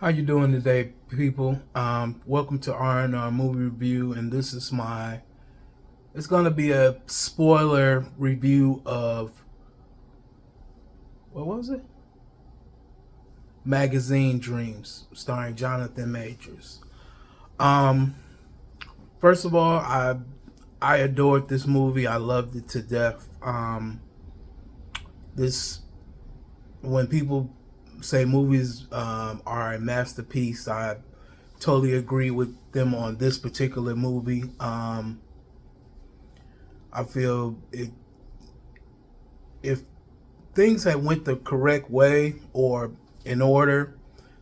How you doing today, people? Welcome to R&R Movie Review, and this is it's going to be a spoiler review of, what was it? Magazine Dreams, starring Johnathan Majors. Um, First of all, I adored this movie. I loved it to death. This When people say movies are a masterpiece, I totally agree with them on this particular movie. I feel if things had went the correct way or in order,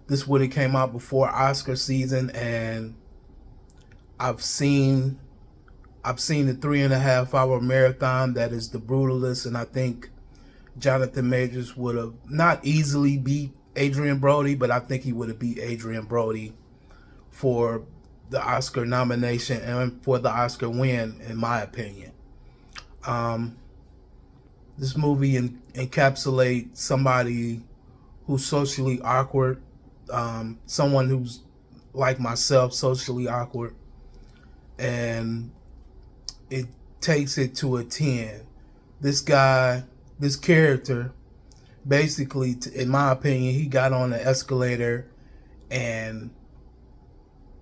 this would have came out before Oscar season, and I've seen the 3.5 hour marathon that is the brutalist, and I think Johnathan Majors would have not easily beat Adrian Brody, but I think he would have beat Adrian Brody for the Oscar nomination and for the Oscar win, in my opinion. Um, this movie encapsulates somebody who's socially awkward, someone who's like myself, socially awkward, and it takes it to a 10. This guy, this character, basically, in my opinion, he got on the escalator and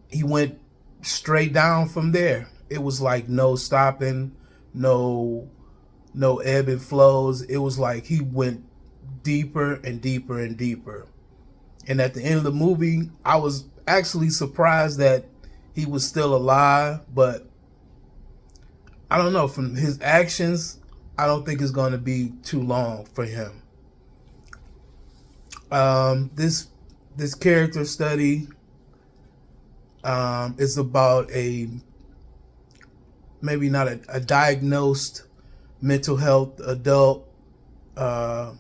he went straight down from there. It was like no stopping, no ebb and flows. It was like he went deeper and deeper and deeper. And at the end of the movie, I was actually surprised that he was still alive, but I don't know, from his actions, I don't think it's going to be too long for him. This character study is about maybe not a diagnosed mental health adult, an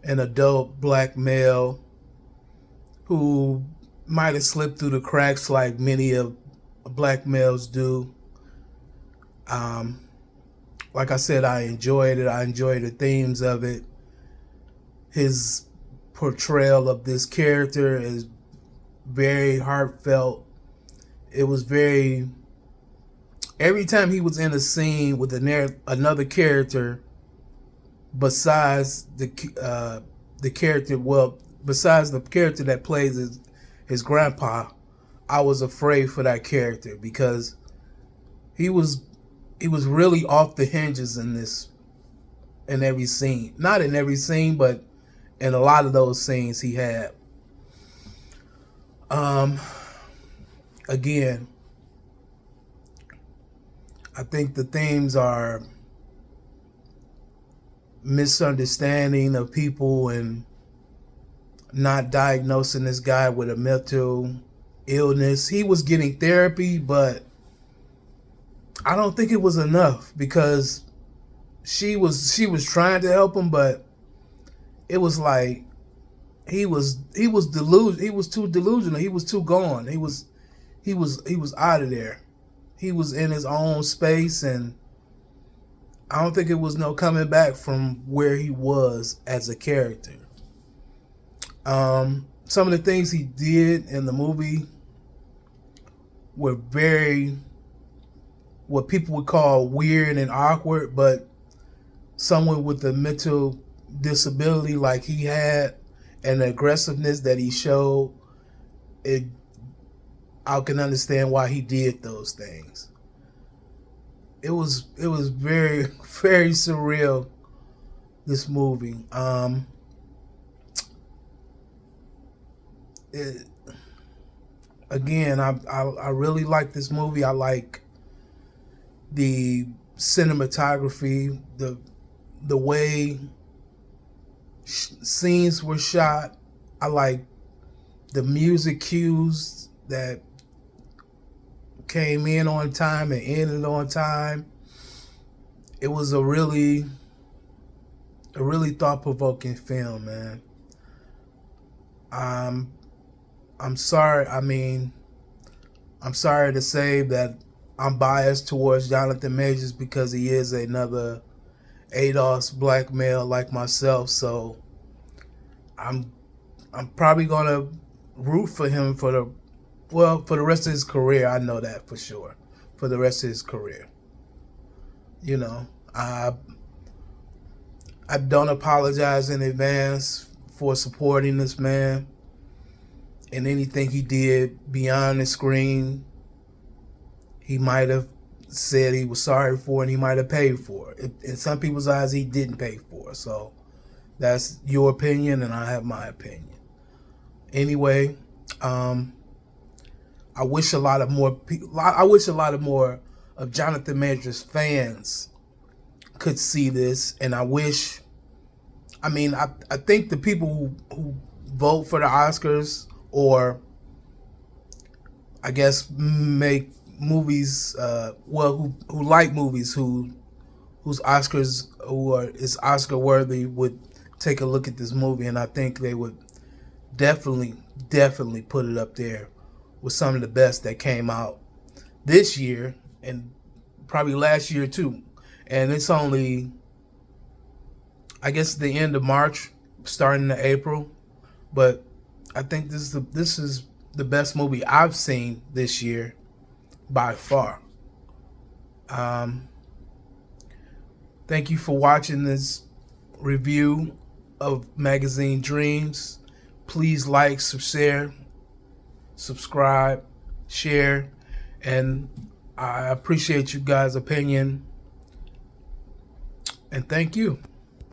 adult black male who might have slipped through the cracks like many of black males do. Like I said, I enjoyed it. I enjoyed the themes of it. His portrayal of this character is very heartfelt. It was very, every time he was in a scene with another character besides the character, well, besides the character that plays his grandpa, I was afraid for that character because he was really off the hinges in every scene. Not in every scene, but in a lot of those scenes he had. Again, I think the themes are misunderstanding of people and not diagnosing this guy with a mental illness. He was getting therapy, but I don't think it was enough because she was trying to help him, but it was like he was delusional. He was too delusional. He was too gone. He was out of there. He was in his own space, and I don't think it was no coming back from where he was as a character. Some of the things he did in the movie were very, what people would call weird and awkward, but someone with a mental disability like he had and the aggressiveness that he showed, I can understand why he did those things. It was very very surreal, this movie. It, Again, I really like this movie. I like the cinematography, the way scenes were shot. I like the music cues that came in on time and ended on time. It was a really thought-provoking film, man. I'm sorry. I'm sorry to say that I'm biased towards Johnathan Majors because he is another ADOS black male like myself. So I'm probably gonna root for him for the rest of his career. I know that for sure. For the rest of his career, you know, I don't apologize in advance for supporting this man and anything he did beyond the screen. He might have said he was sorry for and he might have paid for. In some people's eyes, he didn't pay for. So that's your opinion, and I have my opinion. Anyway, I wish a lot of more people. I wish a lot of more of Johnathan Majors fans could see this, and I wish. I mean, I think the people who vote for the Oscars, or I guess make movies, who like movies, who's Oscars, is Oscar worthy, would take a look at this movie, and I think they would definitely put it up there with some of the best that came out this year and probably last year too. And it's only, I guess, the end of March, starting in April, but I think this is the best movie I've seen this year by far. Thank you for watching this review of Magazine Dreams. Please like, subscribe, share, and I appreciate you guys' opinion. And thank you.